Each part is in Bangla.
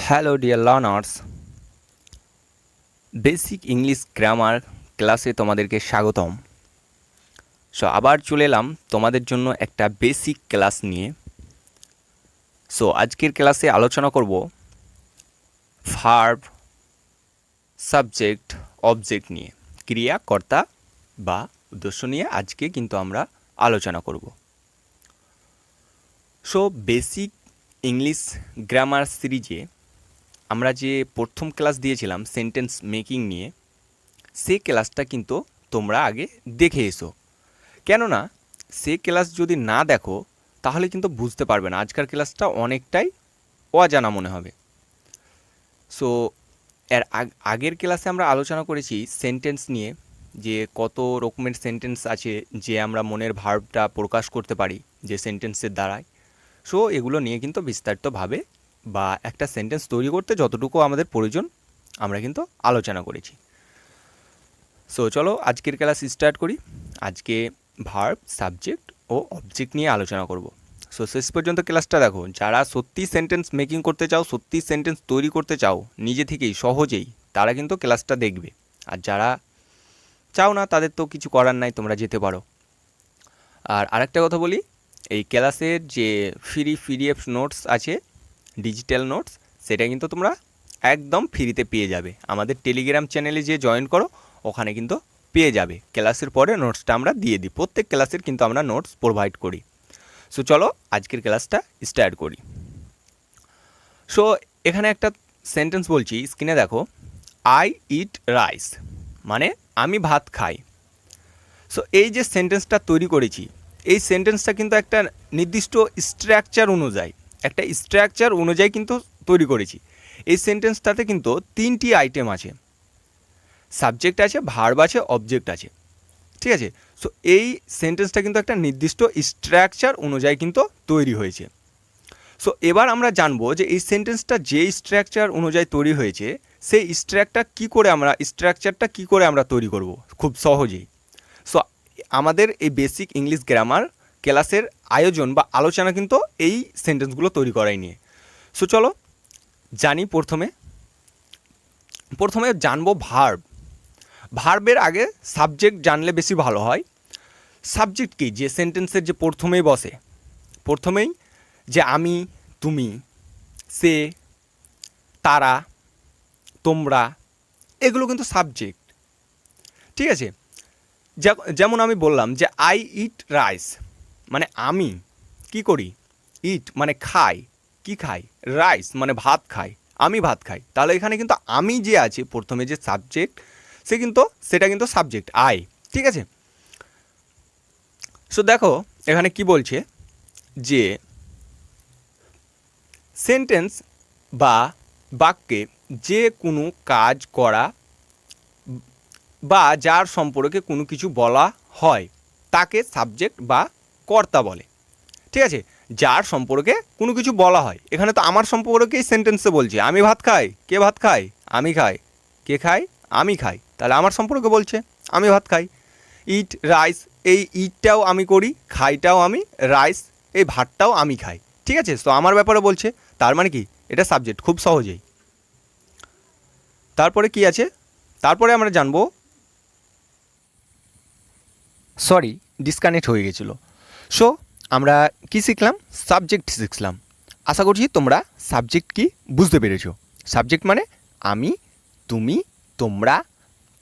Hello dear learners, basic English grammar ক্লাসে তোমাদেরকে স্বাগতম। আবার চলে এলাম তোমাদের জন্য একটা বেসিক ক্লাস নিয়ে। আজকের ক্লাসে আলোচনা করব ভার্ব, সাবজেক্ট, অবজেক্ট নিয়ে, ক্রিয়া, কর্তা বা উদ্দেশ্য নিয়ে আজকে কিন্তু আমরা আলোচনা করব। বেসিক ইংলিশ গ্রামার সিরিজে আমরা যে প্রথম ক্লাস দিয়েছিলাম সেন্টেন্স মেকিং নিয়ে, সেই ক্লাসটা কিন্তু তোমরা আগে দেখে এসো। কেননা সে ক্লাস যদি না দেখো তাহলে কিন্তু বুঝতে পারবে না, আজকের ক্লাসটা অনেকটাই অজানা মনে হবে। এর আগের ক্লাসে আমরা আলোচনা করেছি সেন্টেন্স নিয়ে, যে কত রকমের সেন্টেন্স আছে যে আমরা মনের ভার্বটা প্রকাশ করতে পারি যে সেন্টেন্সের দ্বারায়। এগুলো নিয়ে কিন্তু বিস্তারিতভাবে বা একটা সেন্টেন্স তৈরি করতে যতটুকু আমাদের প্রয়োজন আমরা কিন্তু আলোচনা করেছি। চলো আজকের ক্লাস স্টার্ট করি। আজকে ভার্ব, সাবজেক্ট ও অবজেক্ট নিয়ে আলোচনা করব। শেষ পর্যন্ত ক্লাসটা দেখো। যারা সত্যি সেন্টেন্স মেকিং করতে চাও, সত্যি সেন্টেন্স তৈরি করতে চাও নিজে থেকেই সহজেই, তারা কিন্তু ক্লাসটা দেখবে। আর যারা চাও না তাদের তো কিছু করার নাই, তোমরা যেতে পারো। আর আরেকটা কথা বলি, এই ক্লাসের যে ফ্রি পিডিএফ নোটস আছে, ডিজিটাল নোটস, সেটা কিন্তু তোমরা একদম ফ্রিতে পেয়ে যাবে। আমাদের টেলিগ্রাম চ্যানেলে যে জয়েন করো ওখানে কিন্তু পেয়ে যাবে। ক্লাসের পরে নোটসটা আমরা দিয়ে দিই, প্রত্যেক ক্লাসের কিন্তু আমরা নোটস প্রোভাইড করি। চলো আজকের ক্লাসটা স্টার্ট করি। এখানে একটা সেন্টেন্স বলছি, স্ক্রিনে দেখো, আই ইট রাইস, মানে আমি ভাত খাই। এই যে সেন্টেন্সটা তৈরি করেছি, এই সেন্টেন্সটা কিন্তু একটা নির্দিষ্ট স্ট্রাকচার অনুযায়ী কিন্তু তৈরি করেছি। এই সেন্টেন্সটাতে কিন্তু তিনটি আইটেম আছে, সাবজেক্ট আছে, ভার্ব আছে, অবজেক্ট আছে। ঠিক আছে, এই সেন্টেন্সটা কিন্তু একটা নির্দিষ্ট স্ট্রাকচার অনুযায়ী কিন্তু তৈরি হয়েছে। এবার আমরা জানবো যে এই সেন্টেন্সটা যে স্ট্রাকচার অনুযায়ী তৈরি হয়েছে, সেই স্ট্রাকচারটা কী করে আমরা তৈরি করব খুব সহজেই। আমাদের এই বেসিক ইংলিশ গ্রামার ক্লাসের আয়োজন বা আলোচনা কিন্তু এই সেন্টেন্সগুলো তৈরি করাই নিয়ে। চলো জানি। প্রথমে জানবো ভার্ব। ভার্বের আগে সাবজেক্ট জানলে বেশি ভালো হয়। সাবজেক্ট কি? যে সেন্টেন্সের যে প্রথমেই যে আমি, তুমি, সে, তারা, তোমরা, এগুলো কিন্তু সাবজেক্ট। ঠিক আছে, যেমন আমি বললাম যে আই ইট রাইস, মানে আমি কি করি, ইট মানে খাই, কি খাই, রাইস মানে ভাত খাই, আমি ভাত খাই। তাহলে এখানে কিন্তু আমি যে আছে প্রথমে যে সাবজেক্ট, সেটা কিন্তু সাবজেক্ট আই। ঠিক আছে, দেখো এখানে কি বলছে, যে সেন্টেন্স বা বাক্যে যে কোনো কাজ করা বা যার সম্পর্কে কোনো কিছু বলা হয় তাকে সাবজেক্ট বা কর্তা বলে। ঠিক আছে, যার সম্পর্কে কোনো কিছু বলা হয়, এখানে তো আমার সম্পর্কেই সেন্টেন্সে বলছে, আমি ভাত খাই, কে ভাত খায়, আমি খাই, কে খায়, আমি খাই, তাহলে আমার সম্পর্কে বলছে, আমি ভাত খাই। ইট রাইস, এই ইটটাও আমি করি, খাইটাও আমি, রাইস এই ভাতটাও আমি খাই। ঠিক আছে, আমার ব্যাপারে বলছে, তার মানে কি এটা সাবজেক্ট, খুব সহজেই। তারপরে কি আছে, তারপরে আমরা জানবো, ডিসকানেক্ট হয়ে গেছিলো। আমরা কি শিখলাম? সাবজেক্ট শিখলাম। আশা করছি তোমরা সাবজেক্ট কি বুঝতে পেরেছো। সাবজেক্ট মানে আমি, তুমি, তোমরা,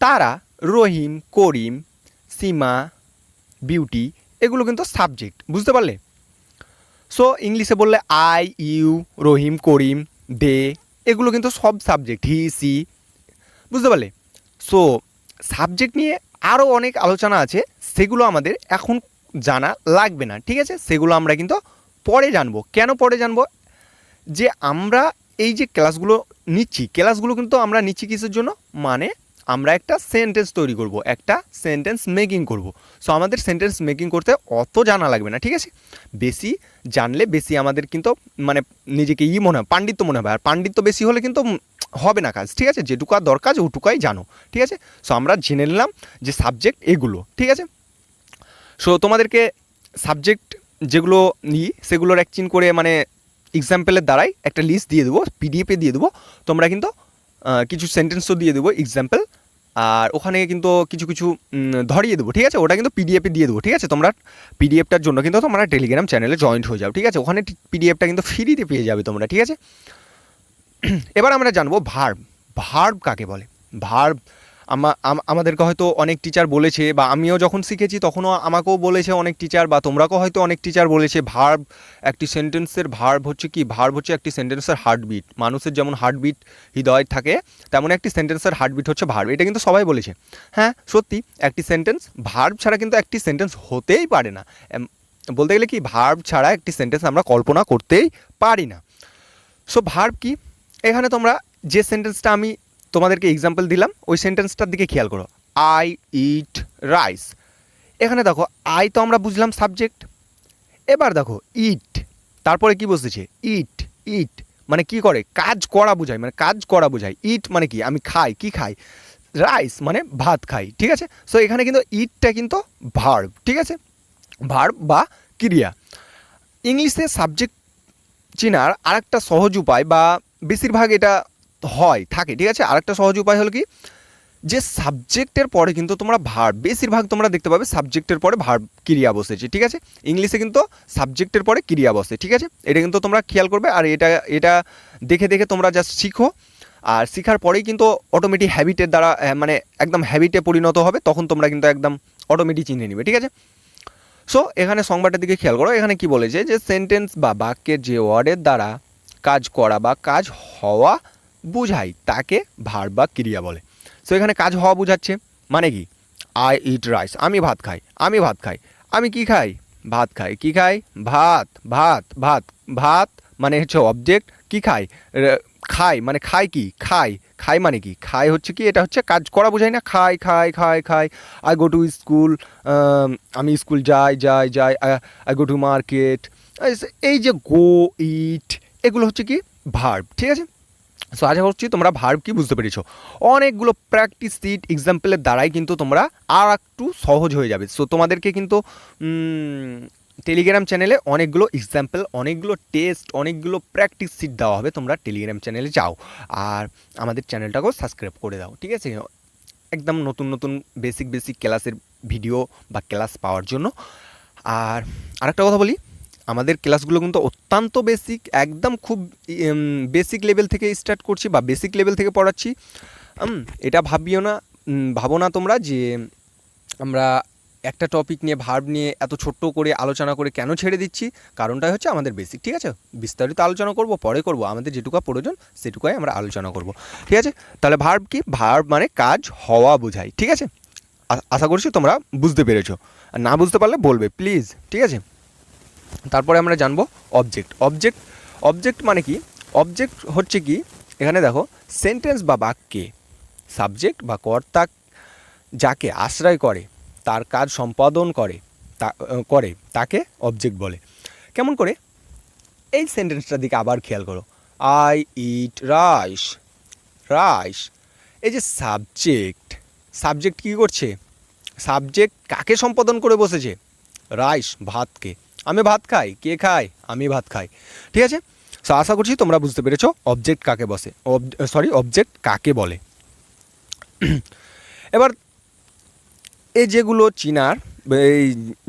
তারা, রহিম, করিম, সীমা, বিউটি, এগুলো কিন্তু সাবজেক্ট, বুঝতে পারলে? ইংলিশে বললে আই, ইউ, রহিম, করিম, দে, এগুলো কিন্তু সব সাবজেক্ট, হি, সি, বুঝতে পারলে? সাবজেক্ট নিয়ে আরও অনেক আলোচনা আছে, সেগুলো আমাদের এখন জানা লাগবে না। ঠিক আছে, সেগুলো আমরা কিন্তু পরে জানবো। কেন পরে জানবো? যে আমরা এই যে ক্লাসগুলো কিন্তু আমরা নিচ্ছি কিসের জন্য? মানে আমরা একটা সেন্টেন্স তৈরি করব, একটা সেন্টেন্স মেকিং করব। আমাদের সেন্টেন্স মেকিং করতে অত জানা লাগবে না। ঠিক আছে, বেশি জানলে বেশি আমাদের কিন্তু মানে নিজেকে মনে হয়, পাণ্ডিত্য মনে হবে। আর পাণ্ডিত্য বেশি হলে কিন্তু হবে না কাজ। ঠিক আছে, যেটুকু দরকার ওটুকুই জানো। ঠিক আছে, আমরা জেনে নিলাম যে সাবজেক্ট এগুলো। ঠিক আছে, তোমাদেরকে সাবজেক্ট যেগুলো নিই সেগুলোর একচিন করে মানে এক্সাম্পলের দ্বারাই একটা লিস্ট দিয়ে দেবো, পিডিএফে দিয়ে দেবো, তোমরা কিন্তু কিছু সেন্টেন্সও দিয়ে দেবো এক্সাম্পল, আর ওখানে কিন্তু কিছু কিছু ধরিয়ে দেবো, ঠিক আছে? ওটা কিন্তু পিডিএফে দিয়ে দেবো, ঠিক আছে? তোমরা পিডিএফটার জন্য কিন্তু তোমরা টেলিগ্রাম চ্যানেলে জয়েন্ট হয়ে যাও, ঠিক আছে? ওখানে পিডিএফটা কিন্তু ফ্রিতে পেয়ে যাবে তোমরা, ঠিক আছে? এবার আমরা জানবো ভার্ব। ভার্ব কাকে বলে? ভার্ব আমাদেরকে হয়তো অনেক টিচার বলেছে, বা আমিও যখন শিখেছি তখনও আমাকেও বলেছে অনেক টিচার, বা তোমরাকেও হয়তো অনেক টিচার বলেছে ভার্ব একটি সেন্টেন্সের, ভার্ব হচ্ছে কি, ভার্ব হচ্ছে একটি সেন্টেন্সের হার্টবিট। মানুষের যেমন হার্টবিট হৃদয় থাকে, তেমন একটি সেন্টেন্সের হার্টবিট হচ্ছে ভার্ব। এটা কিন্তু সবাই বলেছে। হ্যাঁ সত্যি, একটি সেন্টেন্স ভার্ব ছাড়া কিন্তু একটি সেন্টেন্স হতেই পারে না। বলতে গেলে কি, ভার্ব ছাড়া একটি সেন্টেন্স আমরা কল্পনা করতেই পারি না। সো ভার্ব কি? এখানে তোমরা যে সেন্টেন্সটা আমি তোমাদেরকে এক্সাম্পল দিলাম, ওই সেন্টেন্সটার দিকে খেয়াল করো। I eat rice. এখানে দেখো আই তো আমরা বুঝলাম সাবজেক্ট। এবার দেখো ইট, তারপরে কি বসেছে? ইট। ইট মানে কি করে? কাজ করা বোঝায়, মানে কাজ করা বোঝায়। ইট মানে কি? আমি খাই। কি খাই? রাইস মানে ভাত খাই, ঠিক আছে? সো এখানে কিন্তু ইটটা কিন্তু ভার্ব, ঠিক আছে? ভার্ব বা ক্রিয়া। ইংলিশে সাবজেক্ট চেনার আরেকটা সহজ উপায়, বা বেশিরভাগ এটা থাকে, ঠিক আছে? আরেকটা সহজ উপায় হলো কি, যে সাবজেক্টের পরে কিন্তু তোমরা ভার্ব, বেশিরভাগ তোমরা দেখতে পাবে সাবজেক্টের পরে ভার্ব ক্রিয়া বসেছে, ঠিক আছে? ইংলিশে কিন্তু সাবজেক্টের পরে ক্রিয়া বসে, ঠিক আছে? এটা কিন্তু তোমরা খেয়াল করবে, আর এটা দেখে দেখে তোমরা জাস্ট শিখো, আর শেখার পরেই কিন্তু অটোমেটিক হ্যাবিটের দ্বারা, মানে একদম হ্যাবিটে পরিণত হবে, তখন তোমরা কিন্তু একদম অটোমেটিক চিনে নিবে, ঠিক আছে? সো এখানে সংবাদটার দিকে খেয়াল করো। এখানে কি বলেছে, যে সেন্টেন্স বা বাক্যের যে ওয়ার্ডের দ্বারা কাজ করা বা কাজ হওয়া বোঝায় তাকে ভার্ব বা ক্রিয়া বলে। সো এখানে কাজ হওয়া বোঝাচ্ছে, মানে কি? আই ইট রাইস, আমি ভাত খাই। আমি ভাত খাই। আমি কি খাই? ভাত খাই। কি খাই? ভাত। ভাত ভাত ভাত মানে হচ্ছে অবজেক্ট। কি খাই? খাই মানে খাই কি? খাই। খাই মানে কি? খাই হচ্ছে কি, এটা হচ্ছে কাজ করা বোঝায় না? খাই খাই খাই খাই। আই গো টু স্কুল, আমি স্কুল যাই। I go to market. এই যে গো, ইট, এগুলো হচ্ছে কি ভার্ব, ঠিক আছে? সো আশা করছি তোমরা ভার্ব কি বুঝতে পেরেছো। অনেকগুলো প্র্যাকটিস সিট এক্সাম্পলের দ্বারাই কিন্তু তোমরা আর একটু সহজ হয়ে যাবে। সো তোমাদেরকে কিন্তু টেলিগ্রাম চ্যানেলে অনেকগুলো এক্সাম্পল, অনেকগুলো টেস্ট, অনেকগুলো প্র্যাকটিস সিট দেওয়া হবে। তোমরা টেলিগ্রাম চ্যানেলে যাও, আর আমাদের চ্যানেলটাকেও সাবস্ক্রাইব করে দাও, ঠিক আছে? একদম নতুন নতুন বেসিক ক্লাসের ভিডিও বা ক্লাস পাওয়ার জন্য। আর আরেকটা কথা বলি, আমাদের ক্লাসগুলো কিন্তু অত্যন্ত বেসিক, একদম খুব বেসিক লেভেল থেকে স্টার্ট করছি বা বেসিক লেভেল থেকে পড়াচ্ছি। এটা ভাবো না তোমরা যে আমরা একটা টপিক নিয়ে, ভার্ব নিয়ে এত ছোট্ট করে আলোচনা করে কেন ছেড়ে দিচ্ছি। কারণটাই হচ্ছে আমাদের বেসিক, ঠিক আছে? বিস্তারিত আলোচনা পরে করব, আমাদের যেটুকু প্রয়োজন সেটুকুই আমরা আলোচনা করব, ঠিক আছে? তাহলে ভার্ব কি? ভার্ব মানে কাজ হওয়া বোঝায়, ঠিক আছে? আশা করছি তোমরা বুঝতে পেরেছো, আর না বুঝতে পারলে বলবে প্লিজ, ঠিক আছে? তারপরে আমরা জানবো অবজেক্ট। অবজেক্ট মানে কি? অবজেক্ট হচ্ছে কি, এখানে দেখো সেন্টেন্স বা বাক্যে সাবজেক্ট বা কর্তা যাকে আশ্রয় করে, তার কাজ সম্পাদন করে তাকে অবজেক্ট বলে। কেমন করে? এই সেন্টেন্সটার দিকে আবার খেয়াল করো। I eat rice. এই যে সাবজেক্ট কী করছে? সাবজেক্ট কাকে সম্পাদন করে বসেছে? রাইস, ভাতকে। আমি ভাত খাই। কে খায়? আমি ভাত খাই, ঠিক আছে? সো আশা করছি তোমরা বুঝতে পেরেছো অবজেক্ট কাকে বলে। এবার এই যেগুলো চিনার, এই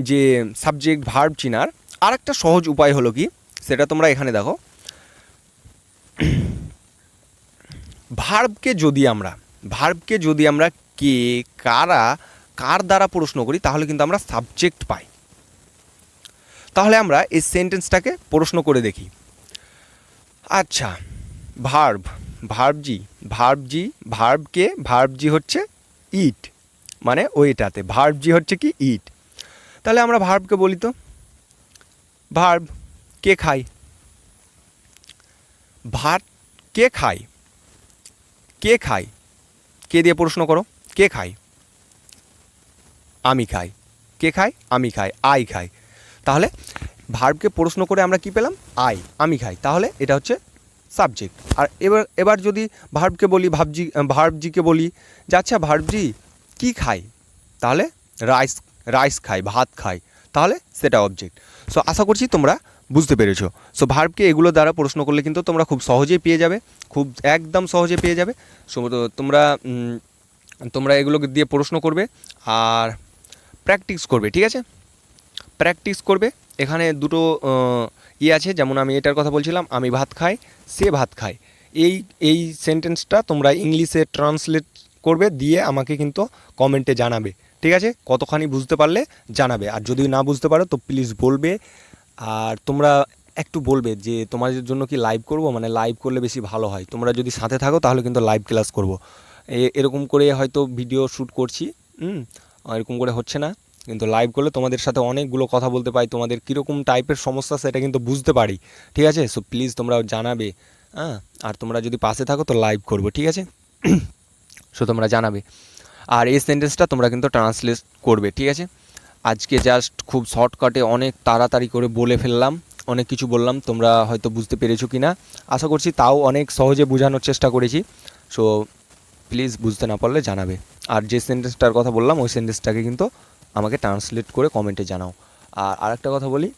যে সাবজেক্ট ভার্ব চিনার আরেকটা সহজ উপায় হলো কি, সেটা তোমরা এখানে দেখো। ভার্বকে যদি আমরা কে, কার দ্বারা প্রশ্ন করি, তাহলে কিন্তু আমরা সাবজেক্ট পাই। তাহলে আমরা এই সেন্টেন্সটাকে প্রশ্ন করে দেখি। আচ্ছা, ভার্বজি হচ্ছে ইট, মানে ওইটাতে ভার্বজি হচ্ছে কি ইট। তাহলে আমরা ভার্বকে বলি তো, ভার্ব কে খায়? কে খায়? কে দিয়ে প্রশ্ন করো। কে খায়? আমি খাই। কে খায়? আমি খাই। আই খাই। তাহলে ভার্বকে প্রশ্ন করে আমরা কি পেলাম? আমি খাই। তাহলে এটা হচ্ছে সাবজেক্ট। আর এবার যদি ভার্বকে বলি, ভার্বজিকে বলি যে আচ্ছা ভার্বজি কি খায়? তাহলে রাইস খায়, ভাত খায়। তাহলে সেটা অবজেক্ট। সো আশা করছি তোমরা বুঝতে পেরেছো। সো ভার্বকে এগুলো দ্বারা প্রশ্ন করলে কিন্তু তোমরা খুব সহজেই পেয়ে যাবে, খুব একদম সহজে পেয়ে যাবে। সো তোমরা তোমরা এগুলোকে দিয়ে প্রশ্ন করবে আর প্র্যাকটিস করবে, ঠিক আছে? প্র্যাকটিস করবে। এখানে দুটো আছে, যেমন আমি এটার কথা বলছিলাম, আমি ভাত খাই, সে ভাত খায়। এই সেন্টেন্সটা তোমরা ইংলিশে ট্রান্সলেট করবে, দিয়ে আমাকে কিন্তু কমেন্টে জানাবে, ঠিক আছে? কতখানি বুঝতে পারলে জানাবে, আর যদি না বুঝতে পারো তো প্লিজ বলবে। আর তোমরা একটু বলবে যে তোমাদের জন্য কি লাইভ করব, মানে লাইভ করলে বেশি ভালো হয়। তোমরা যদি সাথে থাকো তাহলে কিন্তু লাইভ ক্লাস করব। এরকম করে হয়তো ভিডিও শ্যুট করছি, এরকম করে হচ্ছে না, কিন্তু লাইভ করলে তোমাদের সাথে অনেকগুলো কথা বলতে পারি, তোমাদের কীরকম টাইপের সমস্যা সেটা কিন্তু বুঝতে পারি, ঠিক আছে? সো প্লিজ তোমরা জানাবে, হ্যাঁ। আর তোমরা যদি পাশে থাকো তো লাইভ করবো, ঠিক আছে? সো তোমরা জানাবে। আর এই সেন্টেন্সটা তোমরা কিন্তু ট্রান্সলেট করবে, ঠিক আছে? আজকে জাস্ট খুব শর্টকাটে অনেক তাড়াতাড়ি করে বলে ফেললাম, অনেক কিছু বললাম, তোমরা হয়তো বুঝতে পেরেছো কি না আশা করছি, তাও অনেক সহজে বোঝানোর চেষ্টা করেছি। সো প্লিজ বুঝতে না পারলে জানাবে। আর যে সেন্টেন্সটার কথা বললাম ওই সেন্টেন্সটাকে কিন্তু আমাকে ট্রান্সলেট করে কমেন্টে জানাও। আর আরেকটা কথা বলি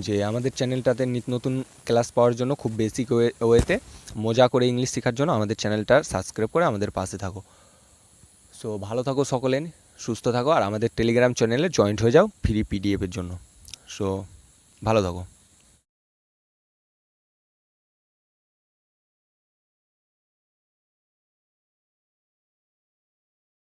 যে আমাদের চ্যানেলটাতে নিত্য নতুন ক্লাস পাওয়ার জন্য, খুব বেসিক ওয়েতে মজা করে ইংলিশ শেখার জন্য আমাদের চ্যানেলটা সাবস্ক্রাইব করে আমাদের পাশে থাকো। সো ভালো থাকো সকলে, সুস্থ থাকো, আর আমাদের টেলিগ্রাম চ্যানেলে জয়েন্ট হয়ে যাও ফ্রি পিডিএফের জন্য। সো ভালো থাকো।